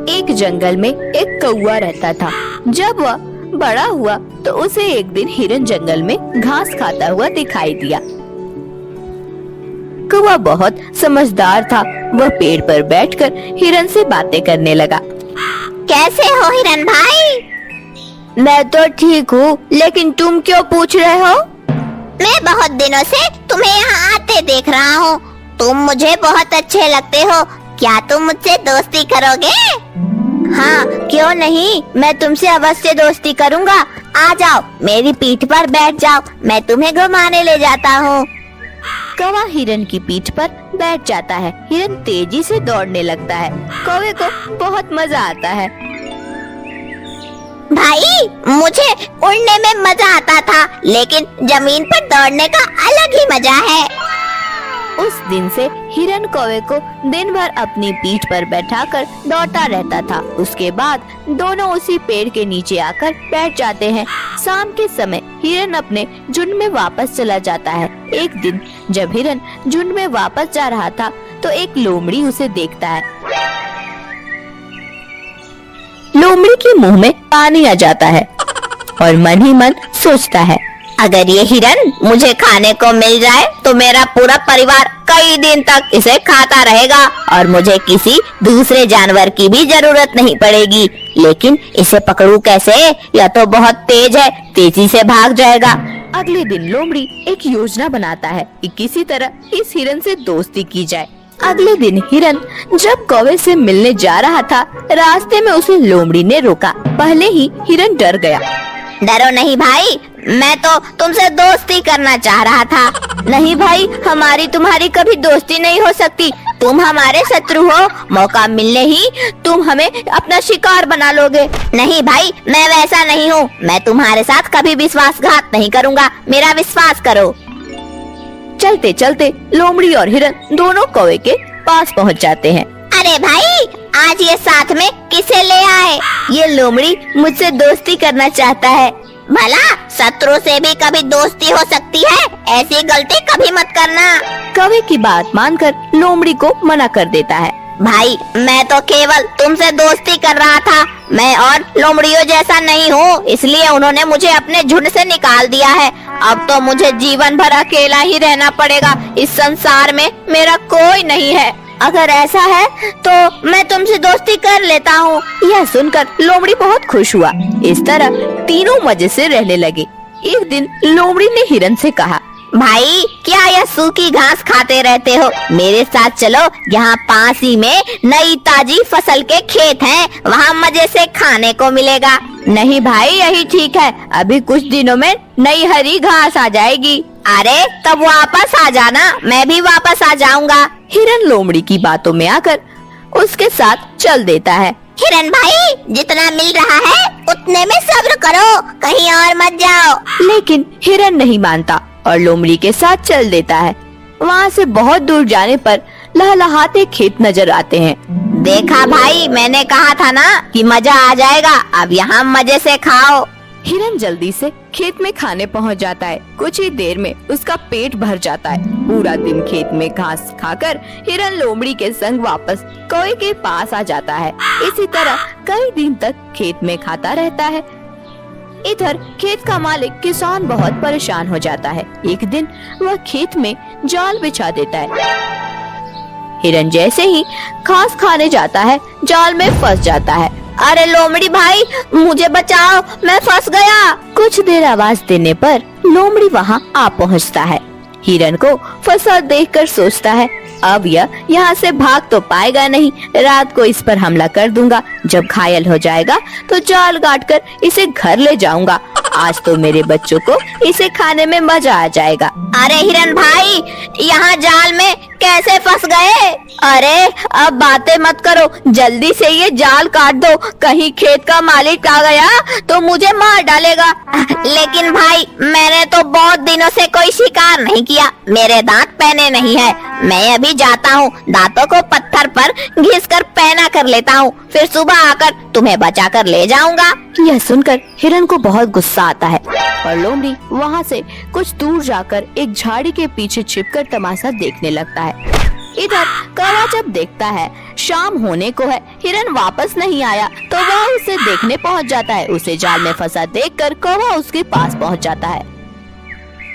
एक जंगल में एक कौवा रहता था। जब वह बड़ा हुआ तो उसे एक दिन हिरन जंगल में घास खाता हुआ दिखाई दिया। कौवा बहुत समझदार था। वह पेड़ पर बैठकर हिरन से बातें करने लगा। कैसे हो हिरन भाई? मैं तो ठीक हूँ, लेकिन तुम क्यों पूछ रहे हो? मैं बहुत दिनों से तुम्हें यहाँ आते देख रहा हूँ। तुम मुझे बहुत अच्छे लगते हो। क्या तुम मुझसे दोस्ती करोगे? हाँ, क्यों नहीं, मैं तुमसे अवश्य दोस्ती करूँगा। आ जाओ, मेरी पीठ पर बैठ जाओ, मैं तुम्हें घुमाने ले जाता हूँ। कौवा हिरन की पीठ पर बैठ जाता है। हिरन तेजी से दौड़ने लगता है। कौवे को बहुत मजा आता है। भाई, मुझे उड़ने में मजा आता था, लेकिन जमीन पर दौड़ने का अलग ही मजा है। उस दिन से हिरन कौवे को दिन भर अपनी पीठ पर बैठाकर दौड़ता रहता था। उसके बाद दोनों उसी पेड़ के नीचे आकर बैठ जाते हैं। शाम के समय हिरन अपने झुंड में वापस चला जाता है। एक दिन जब हिरन झुंड में वापस जा रहा था तो एक लोमड़ी उसे देखता है। लोमड़ी के मुंह में पानी आ जाता है और मन ही मन सोचता है, अगर ये हिरन मुझे खाने को मिल जाए तो मेरा पूरा परिवार कई दिन तक इसे खाता रहेगा और मुझे किसी दूसरे जानवर की भी जरूरत नहीं पड़ेगी। लेकिन इसे पकड़ूं कैसे? यह तो बहुत तेज है, तेजी से भाग जाएगा। अगले दिन लोमड़ी एक योजना बनाता है कि किसी तरह इस हिरन से दोस्ती की जाए। अगले दिन हिरन जब कौवे से मिलने जा रहा था, रास्ते में उसे लोमड़ी ने रोका। पहले ही हिरन डर गया। डरो नहीं भाई, मैं तो तुमसे दोस्ती करना चाह रहा था। नहीं भाई, हमारी तुम्हारी कभी दोस्ती नहीं हो सकती। तुम हमारे शत्रु हो। मौका मिलने ही तुम हमें अपना शिकार बना लोगे। नहीं भाई, मैं वैसा नहीं हूँ। मैं तुम्हारे साथ कभी विश्वासघात नहीं करूँगा, मेरा विश्वास करो। चलते चलते लोमड़ी और हिरन दोनों कौवे के पास पहुँच जाते हैं। अरे भाई, आज ये साथ में किसे ले आए? ये लोमड़ी मुझसे दोस्ती करना चाहता है। भला शत्रु से भी कभी दोस्ती हो सकती है? ऐसी गलती कभी मत करना। कौवे की बात मानकर लोमड़ी को मना कर देता है। भाई, मैं तो केवल तुमसे दोस्ती कर रहा था। मैं और लोमड़ियों जैसा नहीं हूँ, इसलिए उन्होंने मुझे अपने झुंड से निकाल दिया है। अब तो मुझे जीवन भर अकेला ही रहना पड़ेगा। इस संसार में मेरा कोई नहीं है। अगर ऐसा है तो मैं तुमसे दोस्ती कर लेता हूँ। यह सुनकर लोमड़ी बहुत खुश हुआ। इस तरह तीनों मजे से रहने लगे। एक दिन लोमड़ी ने हिरन से कहा, भाई, क्या यह सूखी घास खाते रहते हो? मेरे साथ चलो, यहाँ पास ही में नई ताजी फसल के खेत हैं, वहाँ मजे से खाने को मिलेगा। नहीं भाई, यही ठीक है। अभी कुछ दिनों में नई हरी घास आ जाएगी। अरे तब वापस आ जाना, मैं भी वापस आ जाऊंगा। हिरन लोमड़ी की बातों में आकर उसके साथ चल देता है। हिरन भाई, जितना मिल रहा है उतने में सब्र करो, कहीं और मत जाओ। लेकिन हिरन नहीं मानता और लोमड़ी के साथ चल देता है। वहाँ से बहुत दूर जाने पर लहलहाते खेत नजर आते हैं। देखा भाई, मैंने कहा था ना कि मजा आ जाएगा। अब यहाँ मजे से खाओ। हिरन जल्दी से खेत में खाने पहुँच जाता है। कुछ ही देर में उसका पेट भर जाता है। पूरा दिन खेत में घास खाकर हिरन लोमड़ी के संग वापस कौवे के पास आ जाता है। इसी तरह कई दिन तक खेत में खाता रहता है। इधर खेत का मालिक किसान बहुत परेशान हो जाता है। एक दिन वह खेत में जाल बिछा देता है। हिरन जैसे ही घास खाने जाता है, जाल में फंस जाता है। अरे लोमड़ी भाई, मुझे बचाओ, मैं फंस गया। कुछ देर आवाज देने पर लोमड़ी वहाँ आ पहुँचता है। हिरन को फंसा देखकर सोचता है, अब यह यहाँ से भाग तो पाएगा नहीं। रात को इस पर हमला कर दूंगा। जब घायल हो जाएगा तो जाल काटकर इसे घर ले जाऊंगा। आज तो मेरे बच्चों को इसे खाने में मजा आ जाएगा। अरे हिरन भाई, यहाँ जाल में कैसे फंस गए? अरे अब बातें मत करो, जल्दी से ये जाल काट दो। कहीं खेत का मालिक आ गया तो मुझे मार डालेगा। लेकिन भाई, मैंने तो बहुत दिनों से कोई शिकार नहीं किया, मेरे दांत पहने नहीं है। मैं अभी जाता हूँ, दांतों को पत्थर पर घिसकर पहना कर लेता हूँ, फिर सुबह आकर तुम्हें बचा कर ले जाऊंगा। यह सुनकर हिरन को बहुत गुस्सा आता है और लोमड़ी वहाँ से कुछ दूर जाकर एक झाड़ी के पीछे छिपकर तमाशा देखने लगता है। इधर कौवा जब देखता है शाम होने को है, हिरन वापस नहीं आया, तो वह उसे देखने पहुंच जाता है। उसे जाल में फंसा देखकर कौवा उसके पास पहुंच जाता है।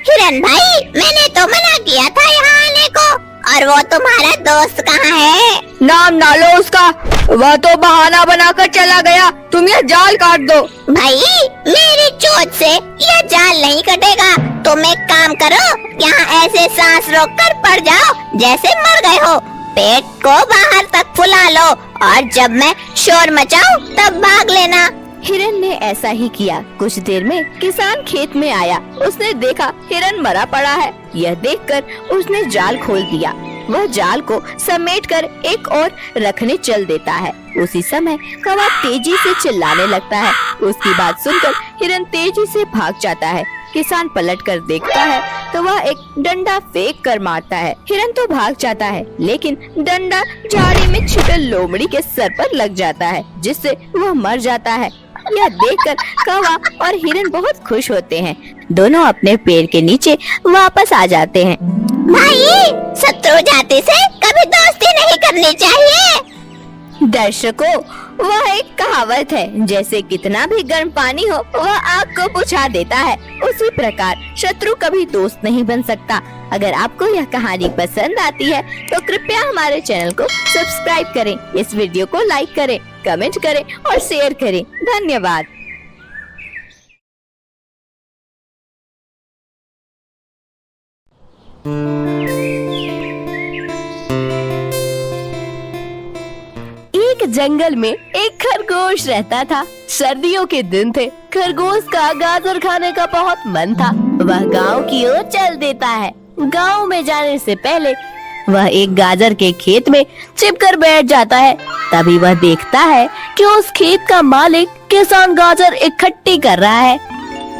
हिरन भाई, मैंने तो मना किया था यहाँ आने को, और वो तुम्हारा दोस्त कहाँ है? नाम ना लो उसका, वह तो बहाना बनाकर चला गया। तुम ये जाल काट दो। भाई, मेरी चोट से यह जाल नहीं कटेगा। तुम एक काम करो, यहाँ ऐसे सांस रोककर पड़ जाओ जैसे मर गए हो। पेट को बाहर तक फुला लो, और जब मैं शोर मचाऊं तब भाग लेना। हिरन ने ऐसा ही किया। कुछ देर में किसान खेत में आया। उसने देखा हिरन मरा पड़ा है। यह देखकर उसने जाल खोल दिया। वह जाल को समेटकर एक और रखने चल देता है। उसी समय कौवा तेजी से चिल्लाने लगता है। उसकी बात सुनकर हिरन तेजी से भाग जाता है। किसान पलट कर देखता है तो वह एक डंडा फेंक कर मारता है। हिरन तो भाग जाता है, लेकिन डंडा झाड़ी में छिपे लोमड़ी के सर पर लग जाता है, जिससे वह मर जाता है। यह देखकर कौवा और हिरन बहुत खुश होते हैं। दोनों अपने पेड़ के नीचे वापस आ जाते हैं। भाई, शत्रु जाति से कभी दोस्ती नहीं करनी चाहिए। दर्शकों, वह एक कहावत है, जैसे कितना भी गर्म पानी हो वह आग को बुझा देता है, उसी प्रकार शत्रु कभी दोस्त नहीं बन सकता। अगर आपको यह कहानी पसंद आती है तो कृपया हमारे चैनल को सब्सक्राइब करें, इस वीडियो को लाइक करें, कमेंट करें और शेयर करें। धन्यवाद। एक जंगल में एक खरगोश रहता था। सर्दियों के दिन थे। खरगोश का गाजर खाने का बहुत मन था। वह गांव की ओर चल देता है। गांव में जाने से पहले वह एक गाजर के खेत में छिपकर बैठ जाता है। तभी वह देखता है कि उस खेत का मालिक किसान गाजर इकट्ठी कर रहा है।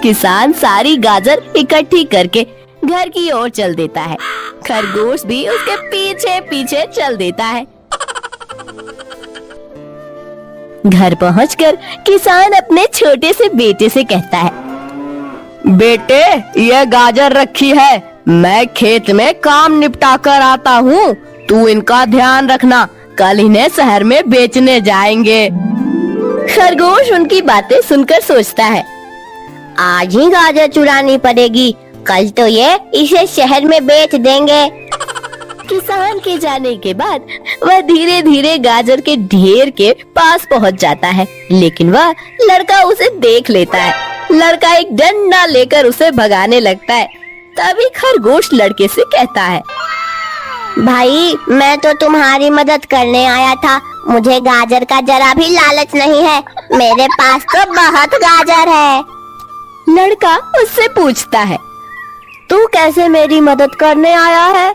किसान सारी गाजर इकट्ठी करके घर की ओर चल देता है। खरगोश भी उसके पीछे पीछे चल देता है। घर पहुंचकर किसान अपने छोटे से बेटे से कहता है, बेटे, यह गाजर रखी है, मैं खेत में काम निपटा कर आता हूँ, तू इनका ध्यान रखना, कल इन्हें शहर में बेचने जाएंगे। खरगोश उनकी बातें सुनकर सोचता है, आज ही गाजर चुरानी पड़ेगी, कल तो ये इसे शहर में बेच देंगे। किसान के जाने के बाद वह धीरे धीरे गाजर के ढेर के पास पहुंच जाता है, लेकिन वह लड़का उसे देख लेता है। लड़का एक डंडा लेकर उसे भगाने लगता है। तभी खरगोश लड़के से कहता है, भाई, मैं तो तुम्हारी मदद करने आया था, मुझे गाजर का जरा भी लालच नहीं है, मेरे पास तो बहुत गाजर है। लड़का उससे पूछता है, तू कैसे मेरी मदद करने आया है?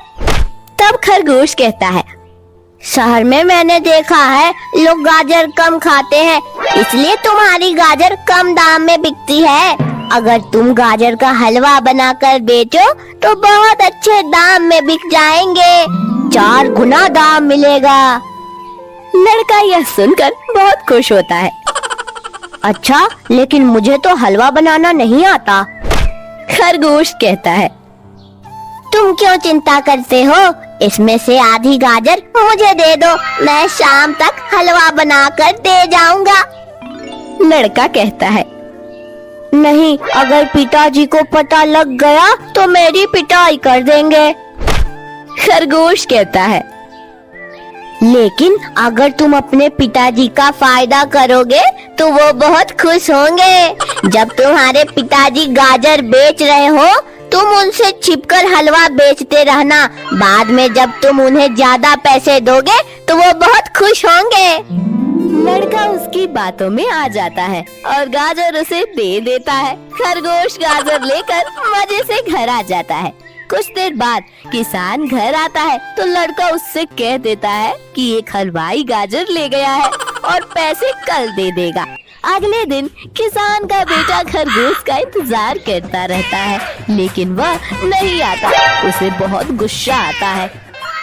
तब खरगोश कहता है, शहर में मैंने देखा है लोग गाजर कम खाते हैं, इसलिए तुम्हारी गाजर कम दाम में बिकती है। अगर तुम गाजर का हलवा बनाकर बेचो तो बहुत अच्छे दाम में बिक जाएंगे, 4 गुना दाम मिलेगा। लड़का यह सुनकर बहुत खुश होता है। अच्छा, लेकिन मुझे तो हलवा बनाना नहीं आता। खरगोश कहता है, तुम क्यों चिंता करते हो, इसमें से आधी गाजर मुझे दे दो, मैं शाम तक हलवा बनाकर दे जाऊंगा। लड़का कहता है, नहीं, अगर पिताजी को पता लग गया तो मेरी पिटाई कर देंगे। खरगोश कहता है, लेकिन अगर तुम अपने पिताजी का फायदा करोगे तो वो बहुत खुश होंगे। जब तुम्हारे पिताजी गाजर बेच रहे हो तुम उनसे छिपकर हलवा बेचते रहना, बाद में जब तुम उन्हें ज्यादा पैसे दोगे तो वो बहुत खुश होंगे। लड़का उसकी बातों में आ जाता है और गाजर उसे दे देता है। खरगोश गाजर लेकर मजे से घर आ जाता है। कुछ देर बाद किसान घर आता है तो लड़का उससे कह देता है कि एक हलवाई गाजर ले गया है और पैसे कल दे देगा। अगले दिन किसान का बेटा खरगोश का इंतजार करता रहता है, लेकिन वह नहीं आता। उसे बहुत गुस्सा आता है।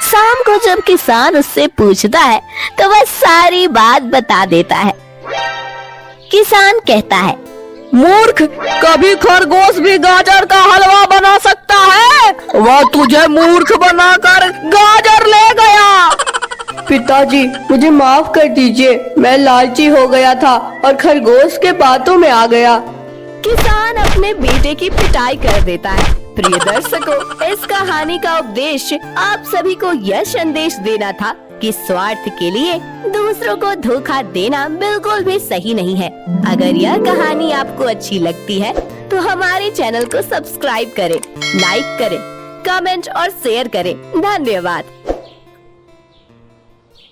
शाम को जब किसान उससे पूछता है तो वह सारी बात बता देता है। किसान कहता है, मूर्ख, कभी खरगोश भी गाजर का हलवा बना सकता है? वह तुझे मूर्ख बनाकर गाजर ले गया पिताजी मुझे माफ कर दीजिए, मैं लालची हो गया था और खरगोश के बातों में आ गया। किसान अपने बेटे की पिटाई कर देता है। प्रिय दर्शकों, इस कहानी का उद्देश्य आप सभी को यह संदेश देना था कि स्वार्थ के लिए दूसरों को धोखा देना बिल्कुल भी सही नहीं है। अगर यह कहानी आपको अच्छी लगती है तो हमारे चैनल को सब्सक्राइब करें, लाइक करें, कमेंट और शेयर करें। धन्यवाद।